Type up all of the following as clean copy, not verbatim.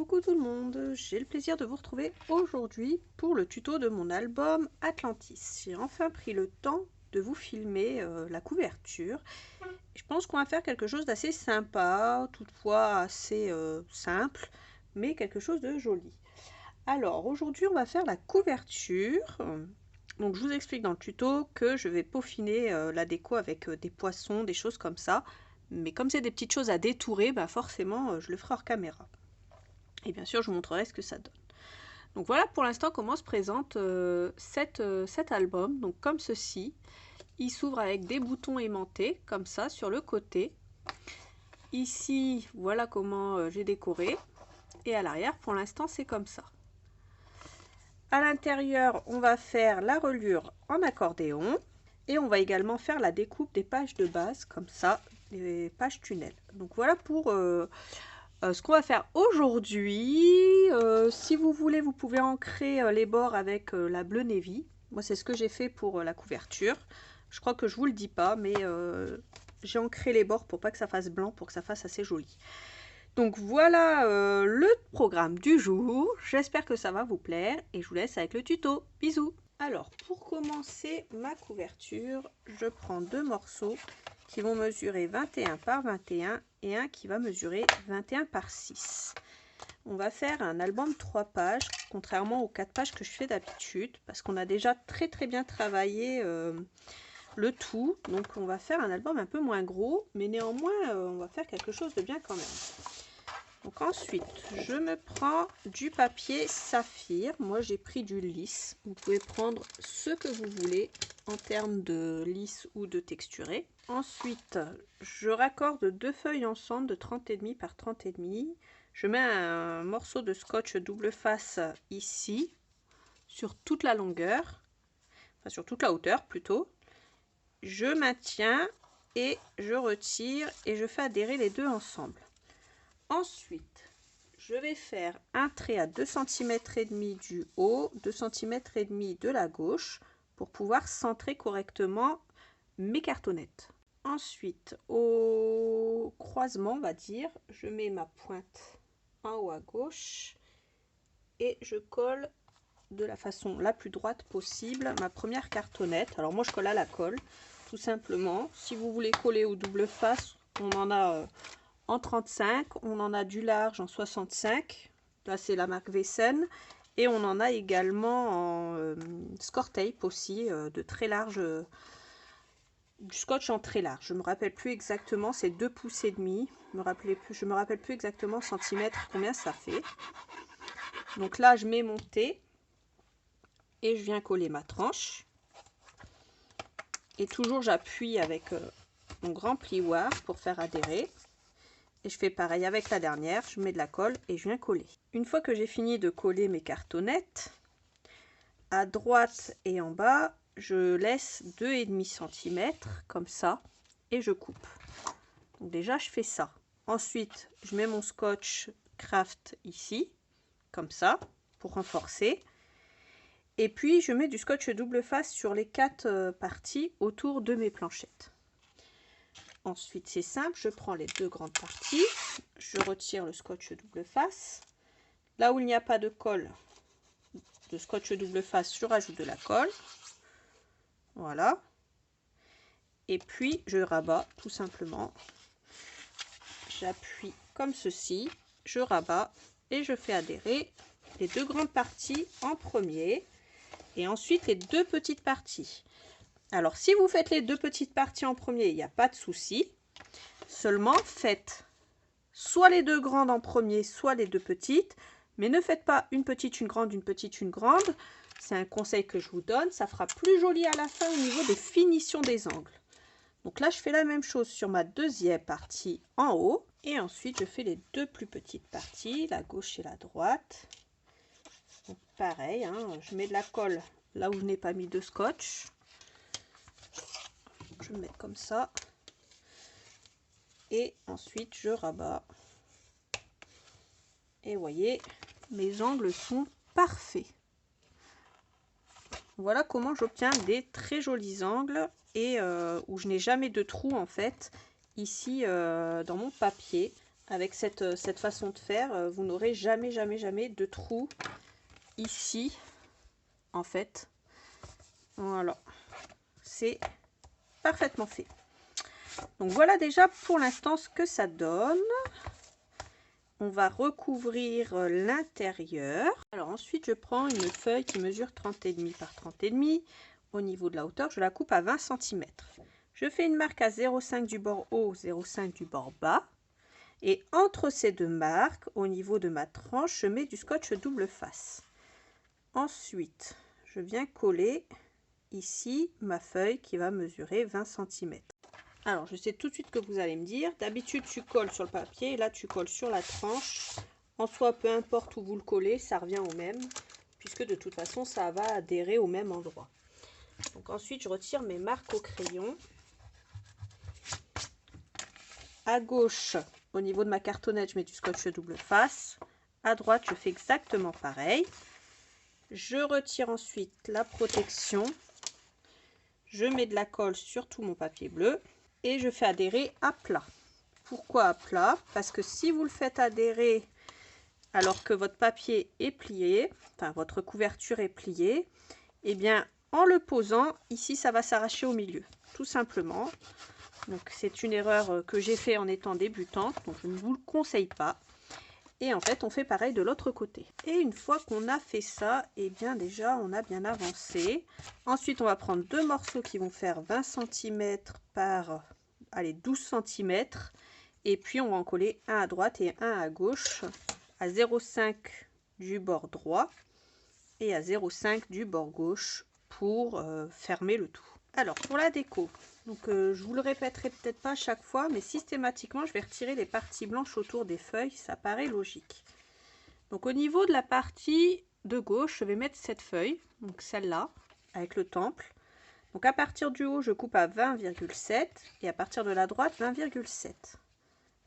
Coucou tout le monde, j'ai le plaisir de vous retrouver aujourd'hui pour le tuto de mon album Atlantis. J'ai enfin pris le temps de vous filmer la couverture. Je pense qu'on va faire quelque chose d'assez sympa, toutefois assez simple, mais quelque chose de joli. Alors aujourd'hui on va faire la couverture. Donc je vous explique dans le tuto que je vais peaufiner la déco avec des poissons, des choses comme ça. Mais comme c'est des petites choses à détourer, bah forcément je le ferai hors caméra. Et bien sûr, je vous montrerai ce que ça donne. Donc voilà pour l'instant comment se présente cet album. Donc comme ceci, il s'ouvre avec des boutons aimantés, comme ça, sur le côté. Ici, voilà comment j'ai décoré. Et à l'arrière, pour l'instant, c'est comme ça. À l'intérieur, on va faire la reliure en accordéon. Et on va également faire la découpe des pages de base, comme ça, les pages tunnels. Donc voilà pour... ce qu'on va faire aujourd'hui, si vous voulez, vous pouvez ancrer les bords avec la bleu navy. Moi, c'est ce que j'ai fait pour la couverture. Je crois que je vous le dis pas, mais j'ai ancré les bords pour pas que ça fasse blanc, pour que ça fasse assez joli. Donc voilà le programme du jour. J'espère que ça va vous plaire et je vous laisse avec le tuto. Bisous! Alors, pour commencer ma couverture, je prends deux morceaux qui vont mesurer 21 par 21 et un qui va mesurer 21 par 6. On va faire un album 3 pages, contrairement aux 4 pages que je fais d'habitude, parce qu'on a déjà très bien travaillé le tout. Donc on va faire un album un peu moins gros, mais néanmoins on va faire quelque chose de bien quand même. Donc ensuite, je me prends du papier saphir. Moi, j'ai pris du lisse. Vous pouvez prendre ce que vous voulez en termes de lisse ou de texturé. Ensuite, je raccorde deux feuilles ensemble de 30,5 par 30,5. Je mets un morceau de scotch double face ici, sur toute la longueur, enfin sur toute la hauteur plutôt. Je maintiens et je retire et je fais adhérer les deux ensemble. Ensuite, je vais faire un trait à 2,5 cm du haut, 2,5 cm de la gauche pour pouvoir centrer correctement mes cartonnettes. Ensuite, au croisement, on va dire, je mets ma pointe en haut à gauche et je colle de la façon la plus droite possible ma première cartonnette. Alors moi, je colle à la colle, tout simplement. Si vous voulez coller au double face, on en a... en 35, on en a du large en 65, là c'est la marque Vessen, et on en a également en score tape aussi, de très large, du scotch en très large. Je me rappelle plus exactement, c'est 2,5 pouces. Je me rappelle plus exactement centimètres combien ça fait. Donc là je mets mon thé et je viens coller ma tranche. Et toujours j'appuie avec mon grand plioir pour faire adhérer. Et je fais pareil avec la dernière, je mets de la colle et je viens coller. Une fois que j'ai fini de coller mes cartonnettes, à droite et en bas, je laisse 2,5 cm comme ça et je coupe. Donc déjà, je fais ça. Ensuite, je mets mon scotch craft ici, comme ça, pour renforcer. Et puis, je mets du scotch double face sur les 4 parties autour de mes planchettes. Ensuite, c'est simple, je prends les deux grandes parties, je retire le scotch double face. Là où il n'y a pas de colle, de scotch double face, je rajoute de la colle. Voilà. Et puis, je rabats tout simplement. J'appuie comme ceci, je rabats et je fais adhérer les deux grandes parties en premier et ensuite les deux petites parties. Alors, si vous faites les deux petites parties en premier, il n'y a pas de souci. Seulement, faites soit les deux grandes en premier, soit les deux petites. Mais ne faites pas une petite, une grande, une petite, une grande. C'est un conseil que je vous donne. Ça fera plus joli à la fin au niveau des finitions des angles. Donc là, je fais la même chose sur ma deuxième partie en haut. Et ensuite, je fais les deux plus petites parties, la gauche et la droite. Donc, pareil, hein, je mets de la colle là où je n'ai pas mis de scotch. Je vais mettre comme ça et ensuite je rabats et voyez, mes angles sont parfaits. Voilà comment j'obtiens des très jolis angles et où je n'ai jamais de trou en fait ici dans mon papier. avec cette façon de faire, vous n'aurez jamais de trou ici, en fait. Voilà, c'est parfaitement fait. Donc voilà déjà pour l'instant ce que ça donne. On va recouvrir l'intérieur. Alors ensuite, je prends une feuille qui mesure 30,5 par 30,5. Au niveau de la hauteur, je la coupe à 20 cm. Je fais une marque à 0,5 du bord haut, 0,5 du bord bas. Et entre ces deux marques, au niveau de ma tranche, je mets du scotch double face. Ensuite, je viens coller ici ma feuille qui va mesurer 20 cm. Alors, je sais tout de suite que vous allez me dire, d'habitude tu colles sur le papier, et là tu colles sur la tranche. En soi, peu importe où vous le collez, ça revient au même, puisque de toute façon, ça va adhérer au même endroit. Donc ensuite, je retire mes marques au crayon. À gauche, au niveau de ma cartonnette, je mets du scotch double face. À droite, je fais exactement pareil. Je retire ensuite la protection. Je mets de la colle sur tout mon papier bleu et je fais adhérer à plat. Pourquoi à plat? Parce que si vous le faites adhérer alors que votre papier est plié, enfin votre couverture est pliée, et bien en le posant, ici ça va s'arracher au milieu, tout simplement. Donc c'est une erreur que j'ai fait en étant débutante, donc je ne vous le conseille pas. Et en fait, on fait pareil de l'autre côté. Et une fois qu'on a fait ça, et bien déjà, on a bien avancé. Ensuite, on va prendre deux morceaux qui vont faire 20 cm par, allez, 12 cm. Et puis, on va en coller un à droite et un à gauche, à 0,5 du bord droit et à 0,5 du bord gauche pour fermer le tout. Alors, pour la déco, donc je vous le répéterai peut-être pas à chaque fois, mais systématiquement, je vais retirer les parties blanches autour des feuilles, ça paraît logique. Donc au niveau de la partie de gauche, je vais mettre cette feuille, donc celle-là, avec le temple. Donc à partir du haut, je coupe à 20,7 et à partir de la droite, 20,7.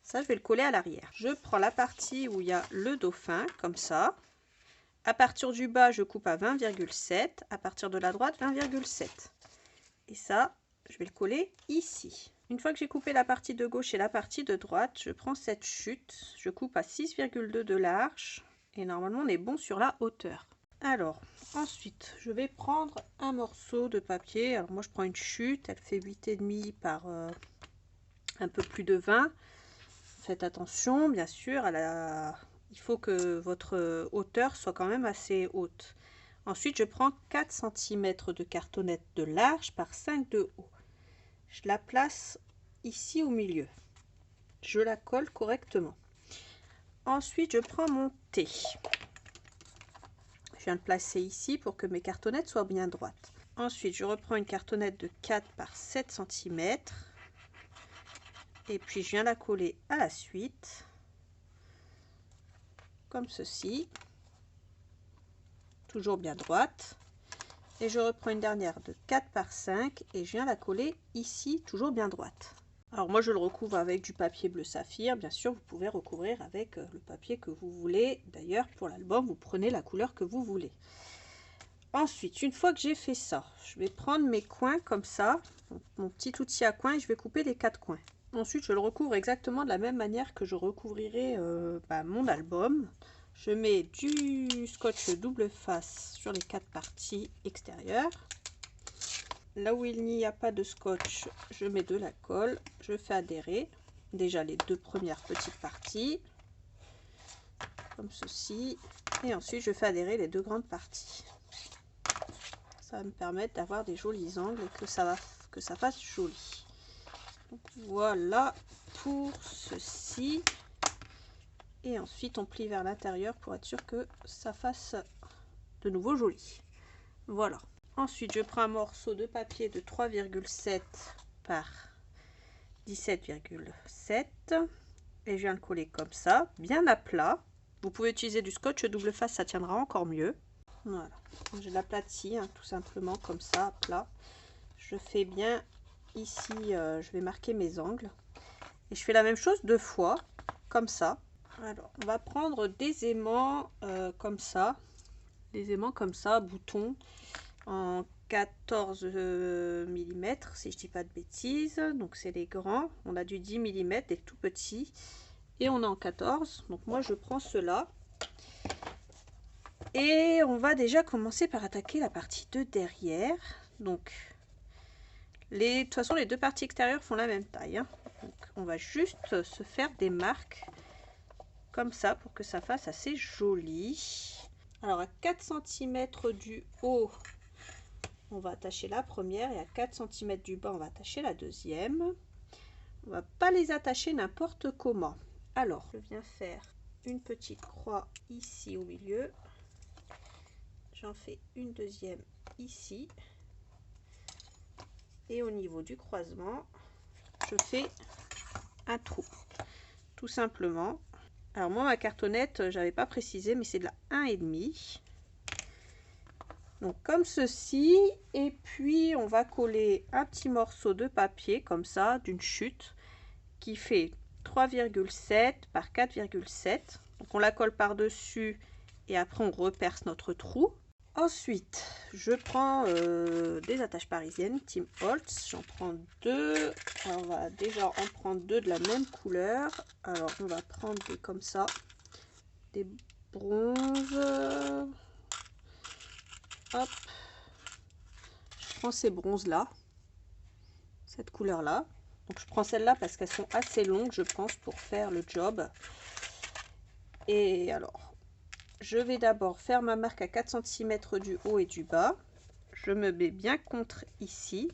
Ça, je vais le coller à l'arrière. Je prends la partie où il y a le dauphin, comme ça. À partir du bas, je coupe à 20,7. À partir de la droite, 20,7. Et ça, je vais le coller ici. Une fois que j'ai coupé la partie de gauche et la partie de droite, je prends cette chute, je coupe à 6,2 de large et normalement on est bon sur la hauteur. Alors ensuite, je vais prendre un morceau de papier. Alors moi je prends une chute, elle fait 8,5 par un peu plus de 20. Faites attention, bien sûr, il faut que votre hauteur soit quand même assez haute. Ensuite, je prends 4 cm de cartonnette de large par 5 de haut. Je la place ici au milieu. Je la colle correctement. Ensuite, je prends mon T. Je viens de placer ici pour que mes cartonnettes soient bien droites. Ensuite, je reprends une cartonnette de 4 par 7 cm. Et puis, je viens la coller à la suite. Comme ceci. Toujours bien droite. Et je reprends une dernière de 4 par 5 et je viens la coller ici, toujours bien droite. Alors moi je le recouvre avec du papier bleu saphir, bien sûr vous pouvez recouvrir avec le papier que vous voulez. D'ailleurs pour l'album vous prenez la couleur que vous voulez. Ensuite, une fois que j'ai fait ça, je vais prendre mes coins comme ça, mon petit outil à coin, et je vais couper les 4 coins. Ensuite je le recouvre exactement de la même manière que je recouvrirai mon album. Je mets du scotch double face sur les 4 parties extérieures. Là où il n'y a pas de scotch, je mets de la colle. Je fais adhérer déjà les deux premières petites parties, comme ceci. Et ensuite, je fais adhérer les deux grandes parties. Ça va me permettre d'avoir des jolis angles et que ça fasse joli. Donc, voilà pour ceci. Et ensuite on plie vers l'intérieur pour être sûr que ça fasse de nouveau joli. Voilà. Ensuite je prends un morceau de papier de 3,7 par 17,7 et je viens le coller comme ça, bien à plat. Vous pouvez utiliser du scotch double face, ça tiendra encore mieux. Voilà. Je l'aplatis tout simplement comme ça, à plat. Je fais bien ici, je vais marquer mes angles. Et je fais la même chose deux fois, comme ça. Alors, on va prendre des aimants comme ça, boutons en 14 mm, si je dis pas de bêtises. Donc, c'est les grands. On a du 10 mm, des tout petits. et on est en 14. Donc moi je prends cela. Et on va déjà commencer par attaquer la partie de derrière. Donc, de toute façon, les deux parties extérieures font la même taille. Hein. Donc, on va juste se faire des marques comme ça pour que ça fasse assez joli. Alors, à 4 cm du haut, on va attacher la première. Et à 4 cm du bas, on va attacher la deuxième. On ne va pas les attacher n'importe comment. Alors, je viens faire une petite croix ici au milieu. J'en fais une deuxième ici. Et au niveau du croisement, je fais un trou. Tout simplement. Alors moi, ma cartonnette, j'avais pas précisé, mais c'est de la 1,5. Donc comme ceci. Et puis, on va coller un petit morceau de papier, comme ça, d'une chute, qui fait 3,7 par 4,7. Donc on la colle par-dessus et après on reperce notre trou. Ensuite, je prends des attaches parisiennes, Tim Holtz. J'en prends 2. Alors, on va déjà en prendre 2 de la même couleur. Alors, on va prendre des comme ça, des bronzes. Hop. Je prends ces bronzes-là, cette couleur-là. Donc, je prends celle-là parce qu'elles sont assez longues, je pense, pour faire le job. Et alors, je vais d'abord faire ma marque à 4 cm du haut et du bas. Je me mets bien contre ici.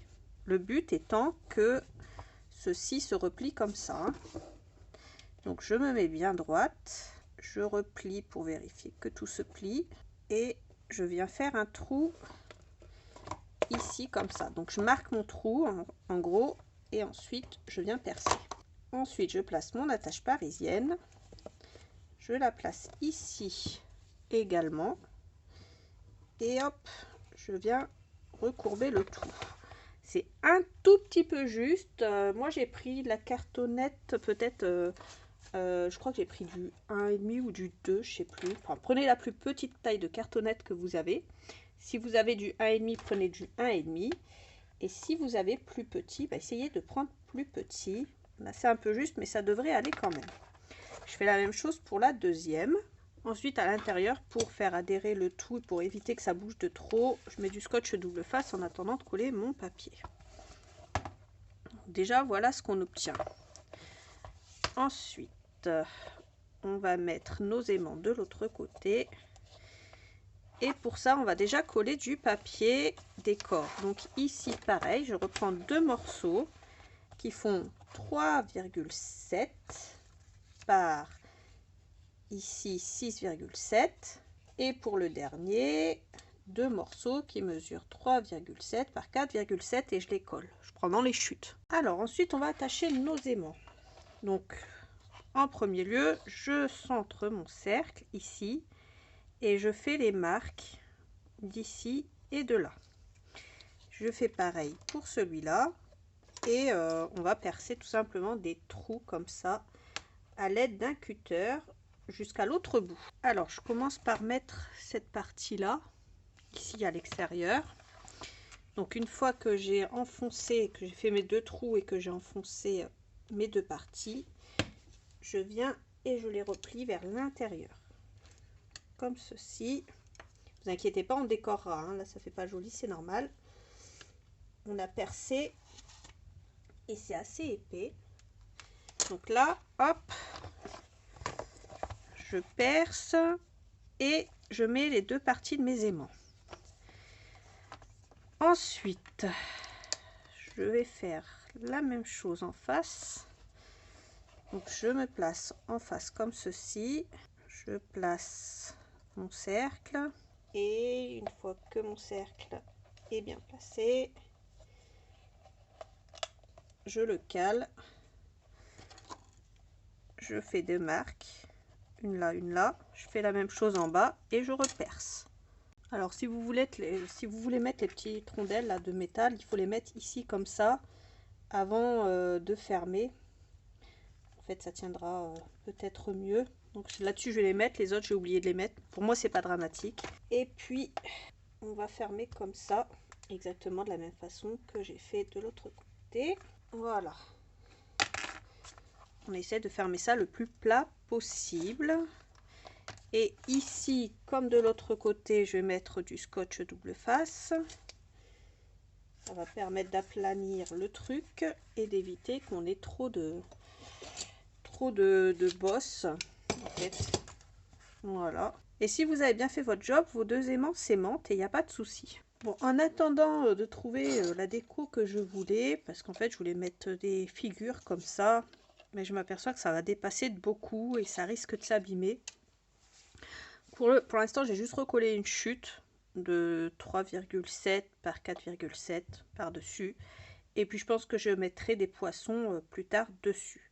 Le but étant que ceci se replie comme ça. Donc je me mets bien droite. Je replie pour vérifier que tout se plie. Et je viens faire un trou ici comme ça. Donc je marque mon trou en gros. Et ensuite je viens percer. Ensuite je place mon attache parisienne. Je la place ici également. Et hop, je viens recourber le tout. C'est un tout petit peu juste. Moi, j'ai pris la cartonnette, peut-être, je crois que j'ai pris du 1,5 ou du 2, je sais plus. Enfin, prenez la plus petite taille de cartonnette que vous avez. Si vous avez du 1,5, prenez du 1,5. Et si vous avez plus petit, bah, essayez de prendre plus petit. Là, c'est un peu juste, mais ça devrait aller quand même. Je fais la même chose pour la deuxième. Ensuite, à l'intérieur, pour faire adhérer le tout et pour éviter que ça bouge de trop, je mets du scotch double face en attendant de coller mon papier. Déjà, voilà ce qu'on obtient. Ensuite, on va mettre nos aimants de l'autre côté. Et pour ça, on va déjà coller du papier décor. Donc ici, pareil, je reprends 2 morceaux qui font 3,7 par ici 6,7. Et pour le dernier, 2 morceaux qui mesurent 3,7 par 4,7 et je les colle. Je prends dans les chutes. Alors ensuite, on va attacher nos aimants. Donc, en premier lieu, je centre mon cercle ici et je fais les marques d'ici et de là. Je fais pareil pour celui-là et on va percer tout simplement des trous comme ça à l'aide d'un cutter jusqu'à l'autre bout. Alors, je commence par mettre cette partie-là, ici à l'extérieur. Donc, une fois que j'ai enfoncé, que j'ai fait mes 2 trous et que j'ai enfoncé mes 2 parties, je viens et je les replie vers l'intérieur. Comme ceci. Ne vous inquiétez pas, on décorera. Hein. Là, ça fait pas joli, c'est normal. On a percé et c'est assez épais. Donc là, hop, je perce et je mets les 2 parties de mes aimants. Ensuite, je vais faire la même chose en face. Donc je me place en face comme ceci. Je place mon cercle. Et une fois que mon cercle est bien placé, je le cale. Je fais 2 marques. Une là, une là. Je fais la même chose en bas et je reperce. Alors si vous voulez mettre les petites rondelles là, de métal, il faut les mettre ici comme ça avant de fermer. En fait ça tiendra peut-être mieux. Donc là-dessus je vais les mettre, les autres j'ai oublié de les mettre. Pour moi c'est pas dramatique. Et puis on va fermer comme ça, exactement de la même façon que j'ai fait de l'autre côté. Voilà. On essaie de fermer ça le plus plat possible. Et ici, comme de l'autre côté, je vais mettre du scotch double face. Ça va permettre d'aplanir le truc et d'éviter qu'on ait trop de bosses. En fait. Voilà. Et si vous avez bien fait votre job, vos deux aimants s'aimantent et il n'y a pas de souci. Bon, en attendant de trouver la déco que je voulais, parce qu'en fait je voulais mettre des figures comme ça, mais je m'aperçois que ça va dépasser de beaucoup et ça risque de s'abîmer. Pour l'instant, j'ai juste recollé une chute de 3,7 par 4,7 par-dessus. Et puis je pense que je mettrai des poissons plus tard dessus.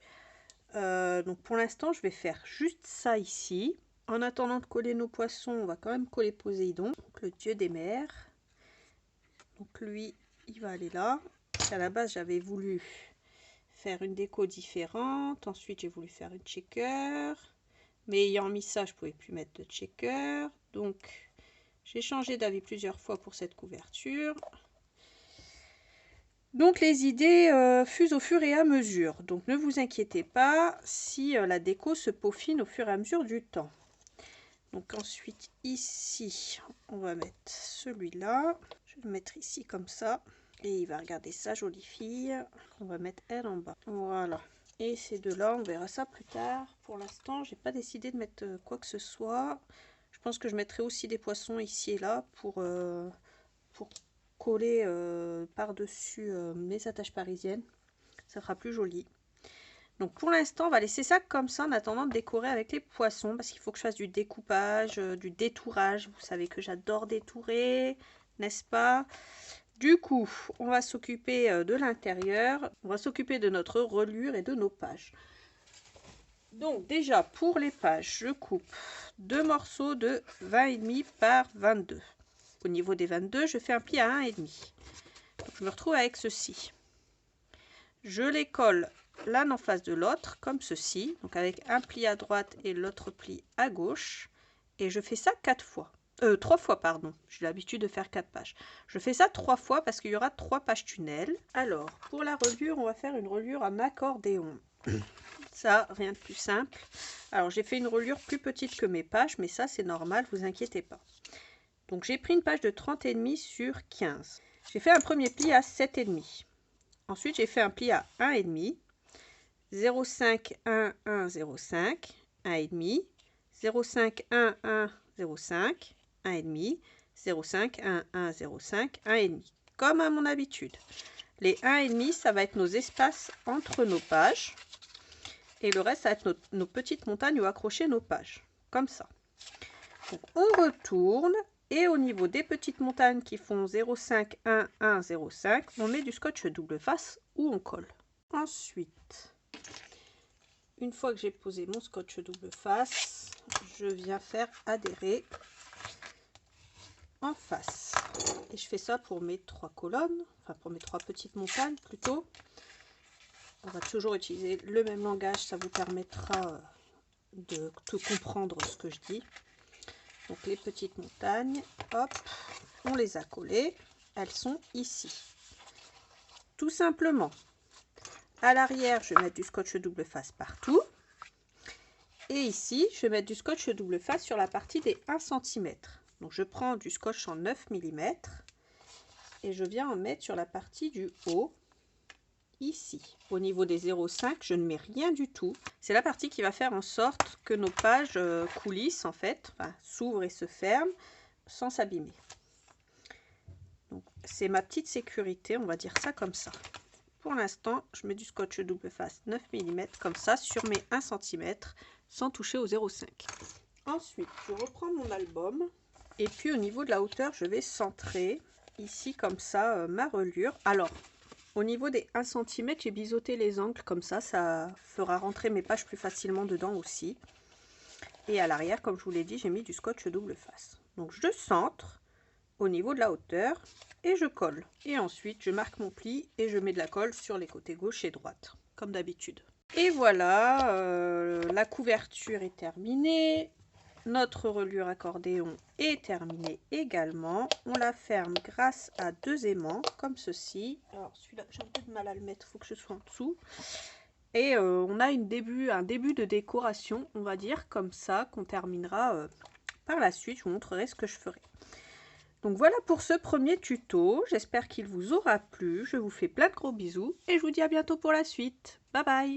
Donc pour l'instant, je vais faire juste ça ici. En attendant de coller nos poissons, on va quand même coller Poséidon, donc le dieu des mers. Donc lui, il va aller là. À la base, j'avais voulu faire une déco différente. Ensuite, j'ai voulu faire une checker. Mais ayant mis ça, je ne pouvais plus mettre de checker. Donc, j'ai changé d'avis plusieurs fois pour cette couverture. Donc, les idées fusent au fur et à mesure. Donc, ne vous inquiétez pas si la déco se peaufine au fur et à mesure du temps. Donc, ensuite, ici, on va mettre celui-là. Je vais le mettre ici comme ça. Et il va regarder ça, jolie fille. On va mettre elle en bas. Voilà. Et ces deux-là, on verra ça plus tard. Pour l'instant, j'ai pas décidé de mettre quoi que ce soit. Je pense que je mettrai aussi des poissons ici et là pour coller par-dessus mes attaches parisiennes. Ça sera plus joli. Donc pour l'instant, on va laisser ça comme ça en attendant de décorer avec les poissons. Parce qu'il faut que je fasse du découpage, du détourage. Vous savez que j'adore détourer, n'est-ce pas ? Du coup, on va s'occuper de l'intérieur, on va s'occuper de notre reliure et de nos pages. Donc déjà, pour les pages, je coupe deux morceaux de 20,5 par 22. Au niveau des 22, je fais un pli à 1,5. Donc je me retrouve avec ceci. Je les colle l'un en face de l'autre, comme ceci. Donc avec un pli à droite et l'autre pli à gauche. Et je fais ça 3 fois, pardon. J'ai l'habitude de faire 4 pages. Je fais ça 3 fois parce qu'il y aura 3 pages tunnel. Alors, pour la reliure, on va faire une reliure en accordéon. Ça, rien de plus simple. Alors, j'ai fait une reliure plus petite que mes pages, mais ça, c'est normal, vous inquiétez pas. Donc, j'ai pris une page de 30,5 sur 15. J'ai fait un premier pli à 7,5. Ensuite, j'ai fait un pli à 1,5. 0,5, 1, 1, 0,5, 1,5. 0,5, 1, 1, 0,5. 1,5, 0,5, 1, 1, 0,5, 1,5. Comme à mon habitude. Les 1,5, ça va être nos espaces entre nos pages. Et le reste, ça va être nos petites montagnes où accrocher nos pages. Comme ça. Donc, on retourne. Et au niveau des petites montagnes qui font 0,5, 1, 1, 0,5, on met du scotch double face ou on colle. Ensuite, une fois que j'ai posé mon scotch double face, je viens faire adhérer en face. Et je fais ça pour mes 3 colonnes, enfin pour mes 3 petites montagnes plutôt. On va toujours utiliser le même langage, ça vous permettra de tout comprendre ce que je dis. Donc les petites montagnes, hop, on les a collées, elles sont ici. Tout simplement. À l'arrière, je vais mettre du scotch double face partout. Et ici, je vais mettre du scotch double face sur la partie des 1 cm. Donc je prends du scotch en 9 mm et je viens en mettre sur la partie du haut, ici. Au niveau des 0,5, je ne mets rien du tout. C'est la partie qui va faire en sorte que nos pages coulissent en fait, enfin, s'ouvrent et se ferment sans s'abîmer. Donc c'est ma petite sécurité, on va dire ça comme ça. Pour l'instant, je mets du scotch double face 9 mm comme ça sur mes 1 cm sans toucher au 0,5. Ensuite, je reprends mon album et puis au niveau de la hauteur, je vais centrer ici comme ça ma reliure. Alors, au niveau des 1 cm, j'ai biseauté les angles comme ça fera rentrer mes pages plus facilement dedans aussi. Et à l'arrière, comme je vous l'ai dit, j'ai mis du scotch double face. Donc je centre au niveau de la hauteur et je colle. Et ensuite, je marque mon pli et je mets de la colle sur les côtés gauche et droite, comme d'habitude. Et voilà, la couverture est terminée. Notre reliure accordéon est terminée également. On la ferme grâce à 2 aimants, comme ceci. Alors celui-là, j'ai un peu de mal à le mettre, il faut que je sois en dessous. Et on a un début de décoration, on va dire, comme ça, qu'on terminera par la suite. Je vous montrerai ce que je ferai. Donc voilà pour ce premier tuto, j'espère qu'il vous aura plu. Je vous fais plein de gros bisous et je vous dis à bientôt pour la suite. Bye bye!